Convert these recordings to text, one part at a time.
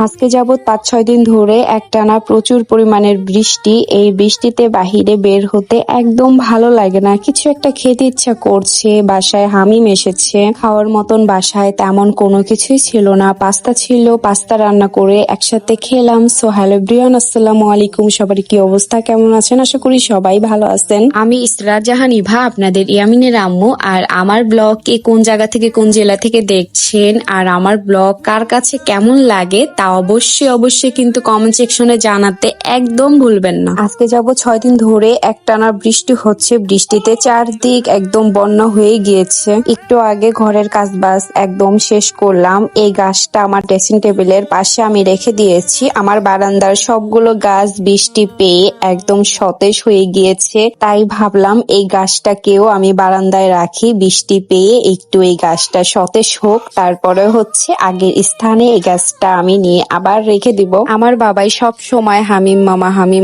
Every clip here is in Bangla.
আজকে যাবৎ ৫-৬ দিন ধরে একটানা প্রচুর পরিমাণের বৃষ্টি। এই বৃষ্টিতে বাহিরে বের হতে একদম ভালো লাগে না। কিছু একটা খেতে ইচ্ছা করছে। বাসায় হামিম এসেছে, খাওয়ার মতন বাসায় তেমন কোনো কিছুই ছিল না। পাস্তা ছিল, পাস্তা রান্না করে একসাথে খেলাম। সো হ্যালো এভরিওয়ান, আসসালামু আলাইকুম। সবার কি অবস্থা, কেমন আছেন? আশা করি সবাই ভালো আছেন। আমি ইসরাত জাহান ইভা, আপনাদের ইয়ামিনের আম্মু। আর আমার ব্লগ কে কোন জায়গা থেকে, কোন জেলা থেকে দেখছেন, আর আমার ব্লগ কার কাছে কেমন লাগে তা অবশ্যই কিন্তু কমেন্ট সেকশনে জানাতে একদম ভুলবেন না। আজকে যাব ৬ দিন ধরে একটানা বৃষ্টি হচ্ছে। বৃষ্টিতে চারদিক একদম বন্যা হয়ে গিয়েছে। একটু আগে ঘরের কাজবাজ একদম শেষ করলাম। এই গাছটা আমার ড্রেসিং টেবিলের পাশে আমি রেখে দিয়েছি। আমার বারান্দার সবগুলো গাছ বৃষ্টি পেয়ে একদম সতেজ হয়ে গিয়েছে, তাই ভাবলাম এই গাছটাকেও আমি বারান্দায় রাখি। বৃষ্টি পেয়ে একটু এই গাছটা সতেজ হোক, তারপরে হচ্ছে আগের স্থানে এই গাছটা আমি নিয়ে আবার রেখে দিব। আমার বাবাই সব সময় হামিম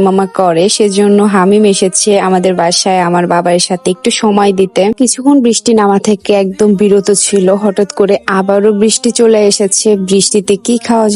মামা করে, সেজন্য হামিম এসেছে আমাদের বাসায় আমার বাবার সাথে একটু সময় দিতে। কিছুক্ষণ বৃষ্টি নামা থেকে একদম বিরত ছিল, হঠাৎ করে আবারও বৃষ্টি চলে এসেছে। বৃষ্টিতে কি খাওয়া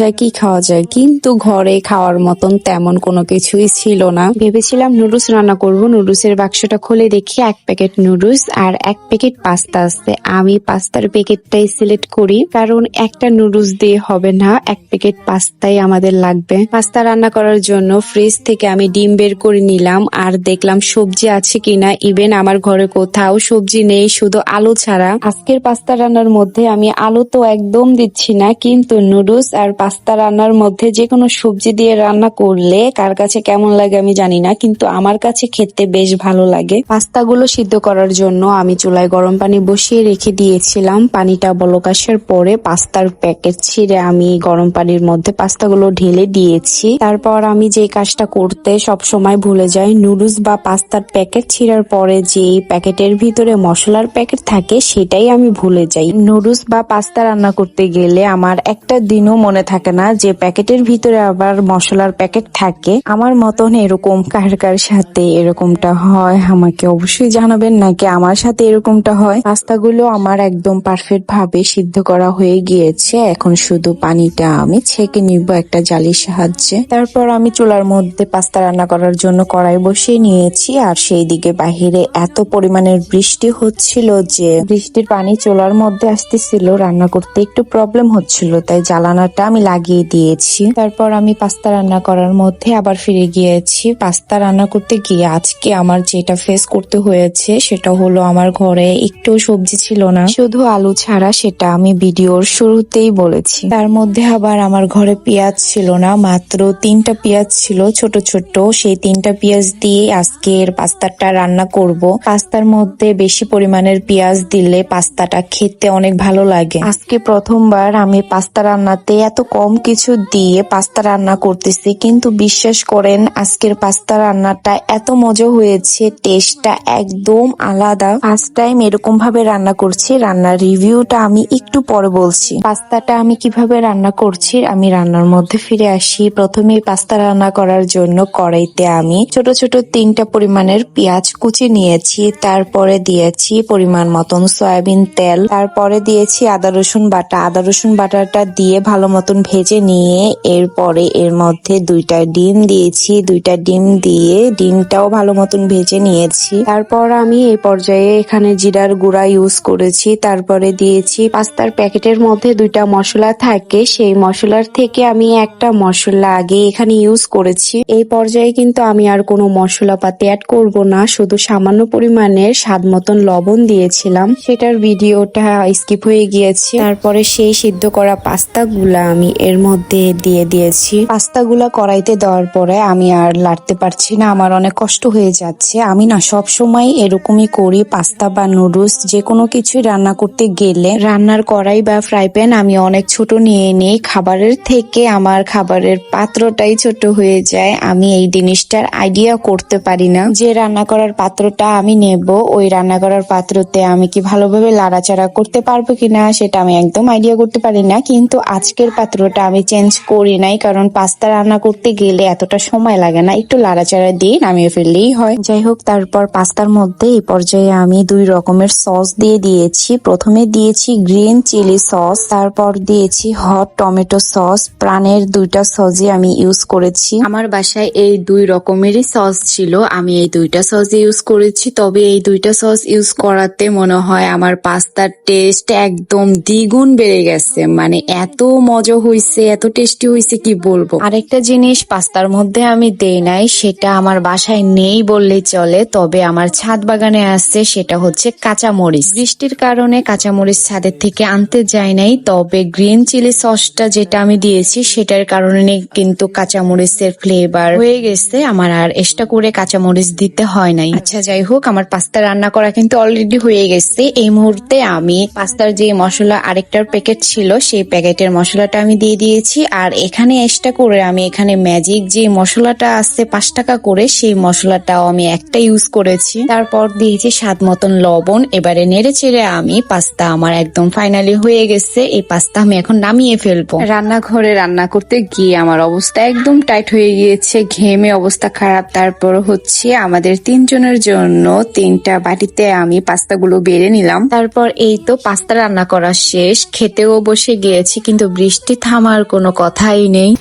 যায়, কিন্তু ঘরে খাওয়ার মতন তেমন কোনো কিছুই ছিল না। ভেবেছিলাম নুডলস রান্না করব। নুডলসের বাক্সটা খুলে দেখি 1 প্যাকেট নুডলস আর 1 প্যাকেট পাস্তা আছে। আমি পাস্তার প্যাকেটটাই সিলেক্ট করি, কারণ একটা নুডলস দিয়ে হবে না, 1 প্যাকেট পাস্তাই আমাদের লাগবে। পাস্তা রান্না করার জন্য ফ্রিজ থেকে আমি ডিম বের করে নিলাম আর দেখলাম সবজি আছে কিনা। ইভেন আমার ঘরে কোথাও সবজি নেই, শুধু আলু ছাড়া। আজকের পাস্তা রান্নার মধ্যে আমি আলু তো একদম দিচ্ছি না, কিন্তু নুডলস আর পাস্তা রান্নার মধ্যে যে কোনো সবজি দিয়ে রান্না করলে কার কাছে কেমন লাগে আমি জানি না, কিন্তু আমার কাছে খেতে বেশ ভালো লাগে। পাস্তাগুলো সিদ্ধ করার জন্য আমি চুলায় গরম পানি বসিয়ে রেখে দিয়েছিলাম। পানিটা বলক আসার পরে পাস্তার প্যাকেট ছিঁড়ে আমি গরম পানির মধ্যে পাস্তাগুলো ঢেলে দিয়েছি। তারপর আমি যে কাজটা করতে সব সময় ভুলে যাই, নুডলস বা পাস্তার প্যাকেট ছিঁড়ার পরে যে প্যাকেটের ভিতরে মশলার প্যাকেট থাকে সেটাই আমি ভুলে যাই। নুডলস বা পাস্তা রান্না করতে গেলে আমার একটা দিনও মনে থাকে না যে প্যাকেটের ভিতরে আবার মশলার প্যাকেট থাকে। আমার মতন এরকম কার কার সাথে এরকমটা হয় আমাকে অবশ্যই জানাবেন, নাকি আমার সাথে এরকমটা হয়। পাস্তাগুলো আমার একদম পারফেক্ট ভাবে সিদ্ধ করা হয়ে গিয়েছে। এখন শুধু পানিটা আমি ছেঁকে নিব একটা জালির সাহায্যে। তারপর আমি চুলার মধ্যে পাস্তা রান্না করার জন্য কড়াই বসিয়ে নিয়েছি। আর সেই দিকে বাহিরে এত পরিমাণের বৃষ্টি হচ্ছিল যে বৃষ্টির পানি চুলার মধ্যে আসতেছিল, রান্না করতে একটু প্রবলেম হচ্ছিল, তাই জ্বালানাটা আমি লাগিয়ে দিয়েছি। তারপর আমি পাস্তা রান্না করার মধ্যে আবার ফিরে গিয়েছি। পাস্তা রান্না করতে গিয়ে আজকে আমার যেটা ফেস করতে হয়েছে সেটা হলো, আমার ঘরে একটু সবজি ছিল না, শুধু আলু ছাড়া। সেটা আমি ভিডিওর শুরুতেই বলেছি। তার মধ্যে আবার আমার ঘরে পেঁয়াজ ছিল না, মাত্র 3টা পেঁয়াজ ছিল ছোট ছোট। সেই 3টা পেঁয়াজ দিয়ে আজকের পাস্তাটা রান্না করব। পাস্তার মধ্যে বেশি পরিমাণের পেঁয়াজ দিলে পাস্তাটা খেতে অনেক ভালো লাগে। আজকে প্রথমবার আমি পাস্তা রান্নাতে এত কম কিছু দিয়ে পাস্তা রান্না করতেছি, কিন্তু বিশ্বাস করেন আজকের পাস্তা রান্নাটা এত মজা হয়েছে, টেস্টটা একদম আলাদা। ফার্স্ট টাইম এরকম ভাবে রান্না করছি। রান্নার রিভিউটা আমি একটু পরে বলছি। পাস্তাটা আমি কিভাবে রান্না করছি আমি রান্নার মধ্যে ফিরে আসি। প্রথমে পাস্তা রান্না করার জন্য কড়াইতে আমি ছোট ছোট 3টা পরিমাণের পেঁয়াজ কুচি নিয়েছি। তারপরে দিয়েছি পরিমাণ মতন সয়াবিন তেল। তারপরে দিয়েছি আদা রসুন বাটা। আদা রসুন বাটাটা দিয়ে ভালো মতন ভেজে নিয়ে এরপরে এর মধ্যে 2টা ডিম দিয়েছি। 2টা ডিম দিয়ে ডিমটাও ভালো মতন ভেজে নিয়েছি। তারপর আমি এই পর্যায়ে এখানে জিরার গুঁড়া ইউজ করেছি। তারপরে দিয়েছি পাস্তার প্যাকেটের মধ্যে 2টা মশলা থাকে, সেই মশলার থেকে আমি একটা মশলা আগে এখানে ইউজ করেছি। এই পর্যায়ে কিন্তু আমি আর কোনো মশলাপাতি অ্যাড করব না, শুধু সামান্য পরিমাণের স্বাদ মতন লবণ দিয়েছিলাম, সেটার ভিডিওটা স্কিপ হয়ে গিয়েছে। তারপরে সেই সিদ্ধ করা পাস্তাগুলা আমি এর মধ্যে দিয়ে দিয়েছি। পাস্তাগুলা কড়াইতে দেওয়ার পরে আমি আর লাড়তে পারছি না, আমার অনেক কষ্ট হয়ে যাচ্ছে। আমি না সব সময় এরকমই করি, পাস্তা বা নুডলস যে কোনো কিছুই রান্না করতে গেলে রান্নার কড়াই বা ফ্রাই প্যান আমি অনেক ছোট নিয়ে নিই। খাবারের থেকে আমার খাবারের পাত্রটাই ছোট হয়ে যায়। আমি এই জিনিসটার আইডিয়া করতে পারি না যে রান্না করার পাত্রটা আমি নেব, ওই রান্না করার পাত্রতে আমি কি ভালোভাবে লাড়াচাড়া করতে পারবো কিনা সেটা আমি একদম আইডিয়া করতে পারি না। কিন্তু আজকের পাত্রটা আমি চেঞ্জ করি নাই, কারণ পাস্তা রান্না করতে গেলে এতটা সময় লাগে না, একটু লাড়াচাড়া দিয়ে নামিয়ে ফেললেই হয়। যাই হোক, তারপর পাস্তার মধ্যে এই পর্যায়ে আমি 2 রকমের সস দিয়ে দিয়েছি। প্রথমে দিয়েছি গ্রিন চিলি সস, তারপর দিয়েছি হট টমেটো সস, প্রাণের 2টা সসই আমি ইউজ করেছি। আমার বাসায় এই 2 রকমেরই সস ছিল, আমি এই 2টা সস ইউজ করেছি। তবে এই 2টা সস ইউজ করাতে মনে হয় আমার পাস্তার টেস্ট একদম দ্বিগুণ বেড়ে গেছে। মানে এত মজা হয়েছে, এত টেস্টি হয়েছে কি বলবো। আরেকটা জিনিস পাস্তার মধ্যে আমি দেই নাই, সেটা আমার বাসায় নেই বললেই চলে, তবে আমার ছাদ বাগানে আছে, সেটা হচ্ছে কাঁচামরিচ। বৃষ্টির কারণে কাঁচামরিচ ছাদের থেকে আনতে যাই নাই, তবে গ্রিন চিলি সসটা যেটা আমি দিয়েছি সেটার কারণে কিন্তু কাঁচামরিচের ফ্লেভার হয়ে গেছে, আমার আর এক্সট্রা করে কাঁচামরিচ দিতে হয় নাই। আচ্ছা যাই হোক, আমার পাস্তা রান্না করা কিন্তু অলরেডি হয়ে গেছে। এই মুহূর্তে আমি পাস্তার যে মশলা আরেকটার প্যাকেট ছিল সেই প্যাকেটের মশলাটা আমি দিয়ে দিয়েছি, আর এখানে এক্সট্রা করে আমি এখানে ম্যাজিক যে মশলাটা আছে 5 টাকা করে, সেই মশলাটাও আমি একটা ইউজ করেছি। তারপর দিয়েছি স্বাদ মতন লবণ। এবারে নেড়ে চেড়ে আমি পাস্তা আমার একদম ফাইনালি হয়ে গেছে। এই পাস্তা আমি এখন নামিয়ে ফেলবো। রান্নাঘরে রান্না করতে গিয়ে আমার অবস্থা একদম টাইট হয়ে গিয়েছে, ঘেমে অবস্থা খারাপ। তারপর হচ্ছে আমাদের 3 জনের জন্য 3টা বাটিতে আমি পাস্তাগুলো বেড়ে নিলাম। তারপর এই তো পাস্তা রান্না করা শেষ, খেতেও বসে গিয়েছি, কিন্তু বৃষ্টি থামার কোনো কথাই নেই।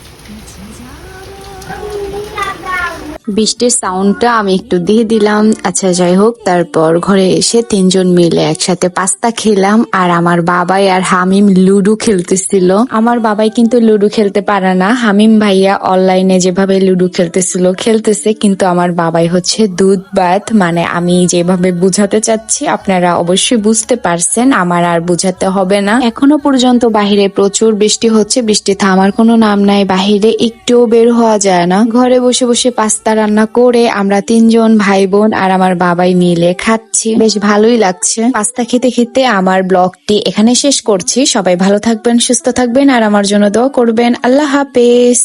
বৃষ্টির সাউন্ডটা আমি একটু দিয়ে দিলাম। আচ্ছা যাই হোক, তারপর ঘরে এসে 3 জন মিলে একসাথে পাস্তা খেলাম, আর আমার বাবাই আর হামিম লুডো খেলতেছিল। আমার বাবাই কিন্তু লুডো খেলতে পারে না, হামিম ভাইয়া অনলাইনে যেভাবে লুডো খেলতেছিল খেলতেছে, কিন্তু আমার বাবাই হচ্ছে দুধ ভাত। মানে আমি যেভাবে বুঝাতে চাচ্ছি আপনারা অবশ্যই বুঝতে পারছেন, আমার আর বুঝাতে হবে না। এখনো পর্যন্ত বাহিরে প্রচুর বৃষ্টি হচ্ছে, বৃষ্টি থামার কোনো নাম নাই, বাহিরে একটুও বের হওয়া যায় না। ঘরে বসে বসে পাস্তা রান্না করে আমরা 3 জন ভাই বোন আর আমার বাবাই মিলে খাচ্ছি, বেশ ভালোই লাগছে। পাস্তা খেতে খেতে আমার ব্লগটি এখানে শেষ করছি। সবাই ভালো থাকবেন, সুস্থ থাকবেন, আর আমার জন্য দোয়া করবেন। আল্লাহ হাফেজ।